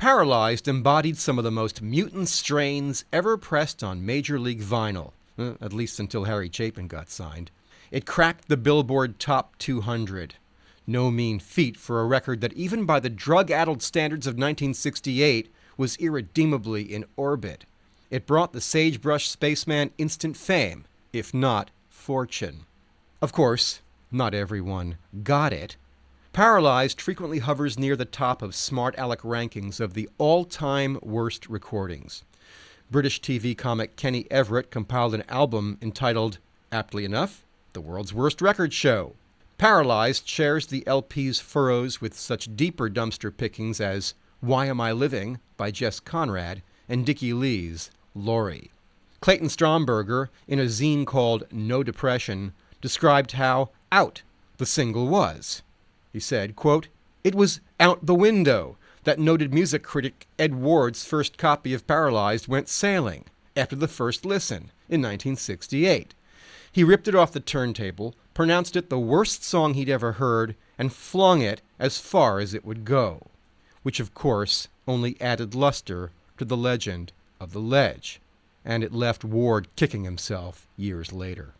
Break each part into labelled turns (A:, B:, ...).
A: Paralyzed embodied some of the most mutant strains ever pressed on Major League vinyl, at least until Harry Chapin got signed. It cracked the Billboard Top 200. No mean feat for a record that even by the drug-addled standards of 1968 was irredeemably in orbit. It brought the Sagebrush Spaceman instant fame, if not fortune. Of course, not everyone got it. Paralyzed frequently hovers near the top of Smart Alec rankings of the all-time worst recordings. British TV comic Kenny Everett compiled an album entitled, aptly enough, The World's Worst Record Show. Paralyzed shares the LP's furrows with such deeper dumpster pickings as Why Am I Living by Jess Conrad and Dickie Lee's Lori. Clayton Stromberger, in a zine called No Depression, described how out the single was. He said, quote, "It was out the window that noted music critic Ed Ward's first copy of Paralyzed went sailing after the first listen in 1968. He ripped it off the turntable, pronounced it the worst song he'd ever heard, and flung it as far as it would go," which of course only added luster to the legend of the Ledge, and it left Ward kicking himself years later.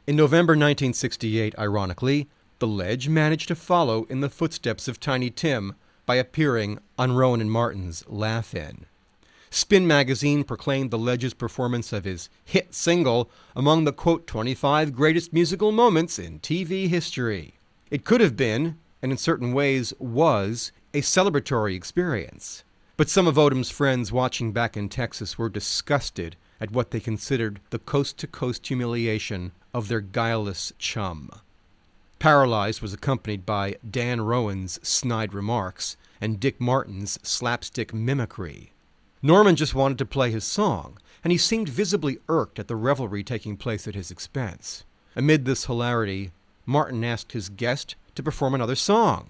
A: In November 1968, ironically, the Ledge managed to follow in the footsteps of Tiny Tim by appearing on Rowan and Martin's Laugh-In. Spin magazine proclaimed the Ledge's performance of his hit single among the, quote, 25 greatest musical moments in TV history. It could have been, and in certain ways was, a celebratory experience. But some of Odom's friends watching back in Texas were disgusted at what they considered the coast-to-coast humiliation of their guileless chum. Paralyzed was accompanied by Dan Rowan's snide remarks and Dick Martin's slapstick mimicry. Norman just wanted to play his song, and he seemed visibly irked at the revelry taking place at his expense. Amid this hilarity, Martin asked his guest to perform another song.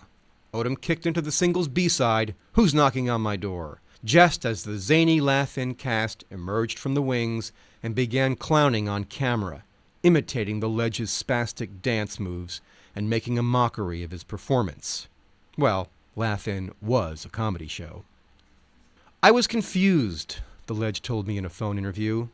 A: Odom kicked into the single's B-side, Who's Knocking on My Door?, just as the zany Laugh-In cast emerged from the wings and began clowning on camera, imitating the Ledge's spastic dance moves and making a mockery of his performance. Well, Laugh-In was a comedy show. "I was confused," the Ledge told me in a phone interview.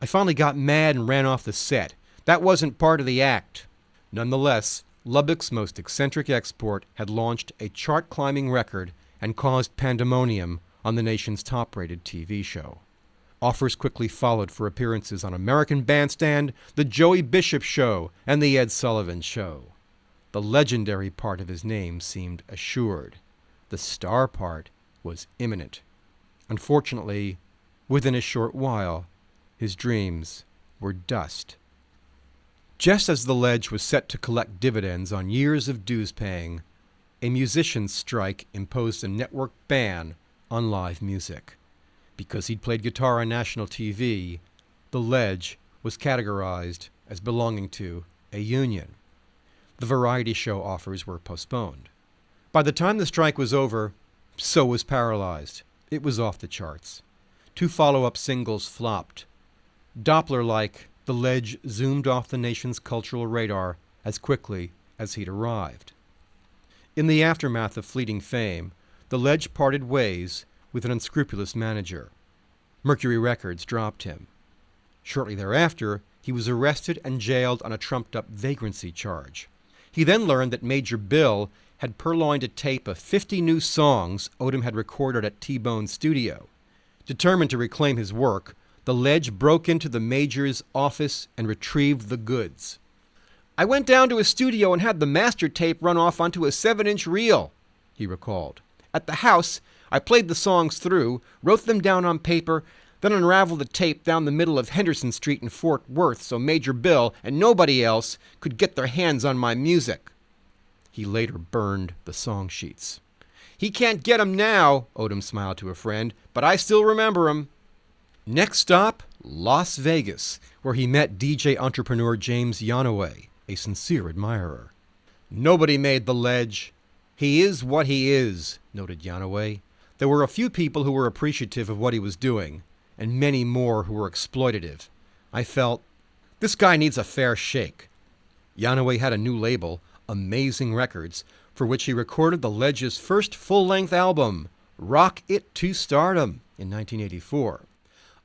A: "I finally got mad and ran off the set. That wasn't part of the act." Nonetheless, Lubbock's most eccentric export had launched a chart-climbing record and caused pandemonium on the nation's top-rated TV show. Offers quickly followed for appearances on American Bandstand, The Joey Bishop Show, and The Ed Sullivan Show. The legendary part of his name seemed assured. The star part was imminent. Unfortunately, within a short while, his dreams were dust. Just as the Ledge was set to collect dividends on years of dues paying, a musician's strike imposed a network ban on live music. Because he'd played guitar on national TV, the Ledge was categorized as belonging to a union. The variety show offers were postponed. By the time the strike was over, so was Paralyzed. It was off the charts. 2 follow-up singles flopped. Doppler-like, the Ledge zoomed off the nation's cultural radar as quickly as he'd arrived. In the aftermath of fleeting fame, the Ledge parted ways with an unscrupulous manager. Mercury Records dropped him. Shortly thereafter, he was arrested and jailed on a trumped-up vagrancy charge. He then learned that Major Bill had purloined a tape of 50 new songs Odom had recorded at T-Bone's studio. Determined to reclaim his work, the Ledge broke into the Major's office and retrieved the goods. "I went down to his studio and had the master tape run off onto a 7-inch reel," he recalled. "At the house, I played the songs through, wrote them down on paper, then unraveled the tape down the middle of Henderson Street in Fort Worth so Major Bill and nobody else could get their hands on my music." He later burned the song sheets. "He can't get 'em now," Odom smiled to a friend, "but I still remember 'em." Next stop, Las Vegas, where he met DJ entrepreneur James Yonaway, a sincere admirer. "Nobody made the Ledge. He is what he is," noted Yonaway. "There were a few people who were appreciative of what he was doing, and many more who were exploitative. I felt, this guy needs a fair shake." Yonaway had a new label, Amazing Records, for which he recorded the Ledge's first full-length album, Rock It to Stardom in 1984.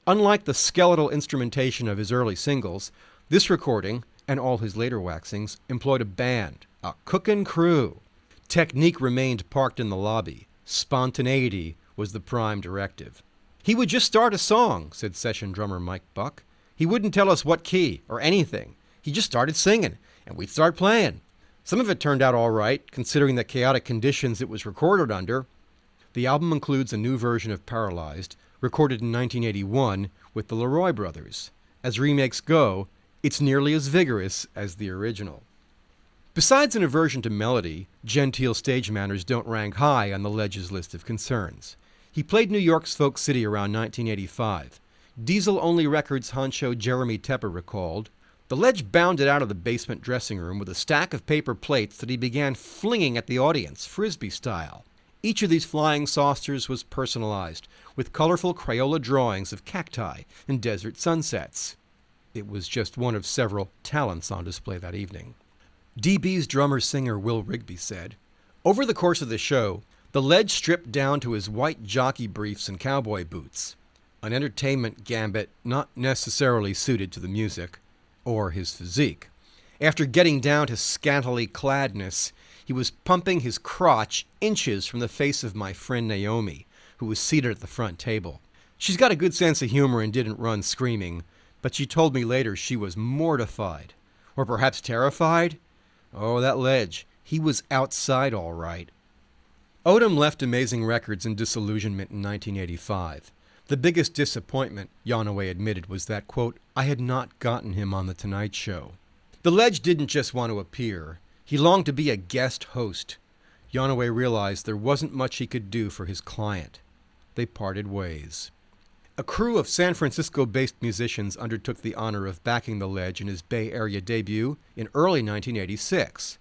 A: Unlike the skeletal instrumentation of his early singles, this recording, and all his later waxings, employed a band, a cookin' crew. Technique remained parked in the lobby. Spontaneity was the prime directive. He would just start a song, said session drummer Mike Buck. He wouldn't tell us what key or anything. He just started singing, and we'd start playing. Some of it turned out all right, considering the chaotic conditions it was recorded under. The album includes a new version of Paralyzed, recorded in 1981 with the Leroy Brothers. As remakes go, it's nearly as vigorous as the original. Besides an aversion to melody, genteel stage manners don't rank high on the Ledge's list of concerns. He played New York's Folk City around 1985. Diesel-only records honcho Jeremy Tepper recalled, "The Ledge bounded out of the basement dressing room with a stack of paper plates that he began flinging at the audience, Frisbee style. Each of these flying saucers was personalized, with colorful Crayola drawings of cacti and desert sunsets." It was just one of several talents on display that evening. DB's drummer-singer Will Rigby said, "Over the course of the show, the Ledge stripped down to his white jockey briefs and cowboy boots, an entertainment gambit not necessarily suited to the music or his physique. After getting down to scantily cladness, he was pumping his crotch inches from the face of my friend Naomi, who was seated at the front table. She's got a good sense of humor and didn't run screaming, but she told me later she was mortified. Or perhaps terrified? Oh, that Ledge. He was outside all right." Odom left Amazing Records in disillusionment in 1985. The biggest disappointment, Yonaway admitted, was that, quote, "I had not gotten him on The Tonight Show." The Ledge didn't just want to appear. He longed to be a guest host. Yonaway realized there wasn't much he could do for his client. They parted ways. A crew of San Francisco-based musicians undertook the honor of backing the Ledge in his Bay Area debut in early 1986.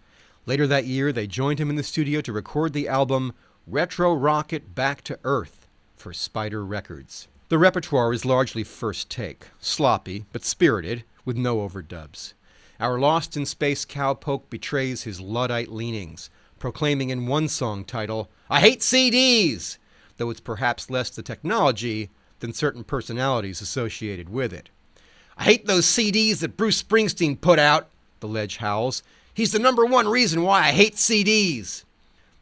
A: Later that year, they joined him in the studio to record the album Retro Rocket Back to Earth for Spider Records. The repertoire is largely first take, sloppy but spirited, with no overdubs. Our Lost in Space cowpoke betrays his Luddite leanings, proclaiming in one song title, "I hate CDs," though it's perhaps less the technology than certain personalities associated with it. "I hate those CDs that Bruce Springsteen put out," the Ledge howls. "He's the number one reason why I hate CDs."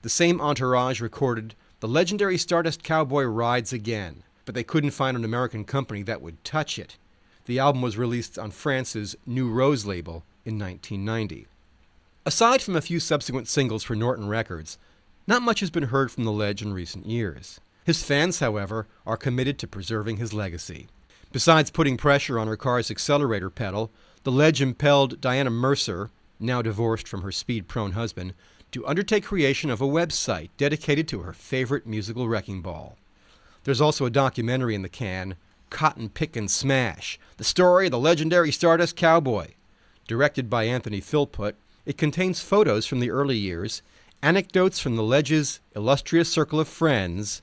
A: The same entourage recorded the legendary Stardust Cowboy Rides Again, but they couldn't find an American company that would touch it. The album was released on France's New Rose label in 1990. Aside from a few subsequent singles for Norton Records, not much has been heard from the Ledge in recent years. His fans, however, are committed to preserving his legacy. Besides putting pressure on her car's accelerator pedal, the Ledge impelled Diana Mercer, now divorced from her speed-prone husband, to undertake creation of a website dedicated to her favorite musical wrecking ball. There's also a documentary in the can, Cotton Pickin' Smash, the story of the legendary Stardust Cowboy. Directed by Anthony Philpott, it contains photos from the early years, anecdotes from the Ledge's illustrious circle of friends,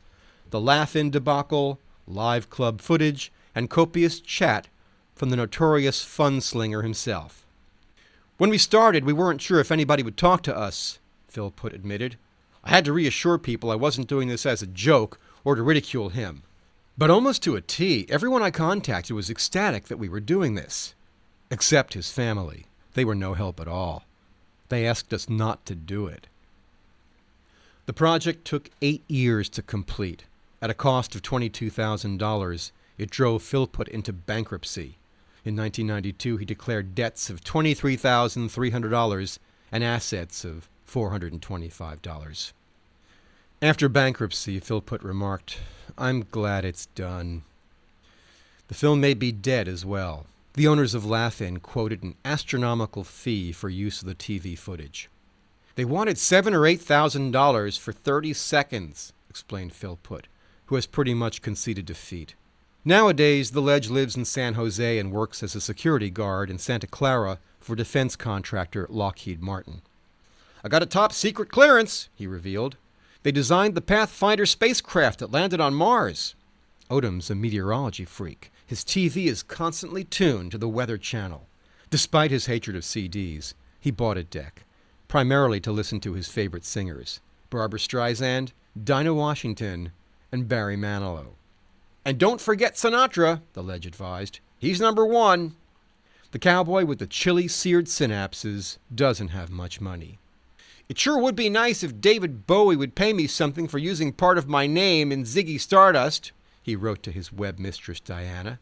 A: the Laugh-In debacle, live club footage, and copious chat from the notorious fun-slinger himself. "When we started, we weren't sure if anybody would talk to us," Philpott admitted. "I had to reassure people I wasn't doing this as a joke or to ridicule him. But almost to a T, everyone I contacted was ecstatic that we were doing this. Except his family. They were no help at all. They asked us not to do it." The project took 8 years to complete. At a cost of $22,000, it drove Philpott into bankruptcy. In 1992, he declared debts of $23,300 and assets of $425. After bankruptcy, Philpott remarked, "I'm glad it's done." The film may be dead as well. The owners of Laugh-In quoted an astronomical fee for use of the TV footage. "They wanted $7,000 or $8,000 for 30 seconds, explained Philpott, who has pretty much conceded defeat. Nowadays, the Ledge lives in San Jose and works as a security guard in Santa Clara for defense contractor Lockheed Martin. "I got a top-secret clearance," he revealed. "They designed the Pathfinder spacecraft that landed on Mars." Odom's a meteorology freak. His TV is constantly tuned to the Weather Channel. Despite his hatred of CDs, he bought a deck, primarily to listen to his favorite singers, Barbra Streisand, Dinah Washington, and Barry Manilow. "And don't forget Sinatra," the Ledge advised. "He's number one." The cowboy with the chili seared synapses doesn't have much money. "It sure would be nice if David Bowie would pay me something for using part of my name in Ziggy Stardust," he wrote to his web mistress Diana.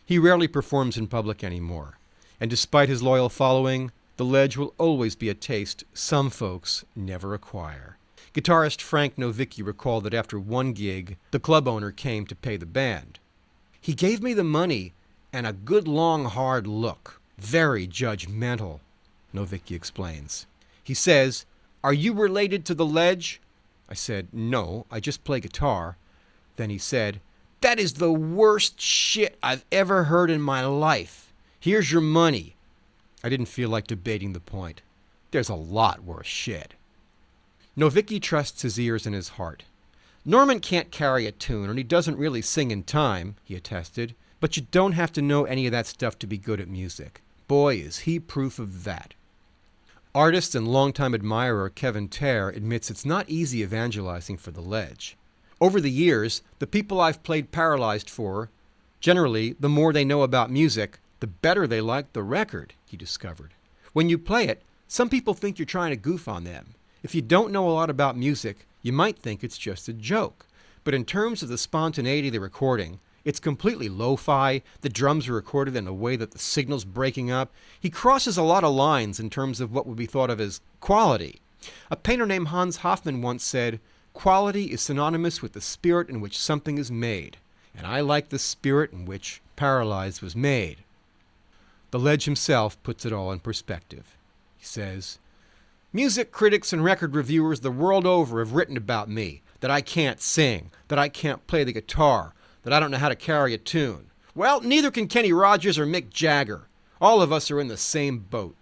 A: He rarely performs in public anymore, and despite his loyal following, the Ledge will always be a taste some folks never acquire. Guitarist Frank Novicki recalled that after one gig, the club owner came to pay the band. "He gave me the money and a good long hard look. Very judgmental," Novicki explains. He says, "Are you related to the Ledge?" I said, "No, I just play guitar." Then he said, "That is the worst shit I've ever heard in my life. Here's your money." I didn't feel like debating the point. There's a lot worse shit. Novicki trusts his ears and his heart. "Norman can't carry a tune, and he doesn't really sing in time," he attested, "but you don't have to know any of that stuff to be good at music. Boy, is he proof of that." Artist and longtime admirer Kevin Tare admits it's not easy evangelizing for the Ledge. "Over the years, the people I've played Paralyzed for, generally, the more they know about music, the better they like the record," he discovered. "When you play it, some people think you're trying to goof on them. If you don't know a lot about music, you might think it's just a joke. But in terms of the spontaneity of the recording, it's completely lo-fi, the drums are recorded in a way that the signal's breaking up. He crosses a lot of lines in terms of what would be thought of as quality. A painter named Hans Hofmann once said, 'Quality is synonymous with the spirit in which something is made,' and I like the spirit in which Paralyzed was made." The Ledge himself puts it all in perspective. He says, "Music critics and record reviewers the world over have written about me, that I can't sing, that I can't play the guitar, that I don't know how to carry a tune. Well, neither can Kenny Rogers or Mick Jagger. All of us are in the same boat.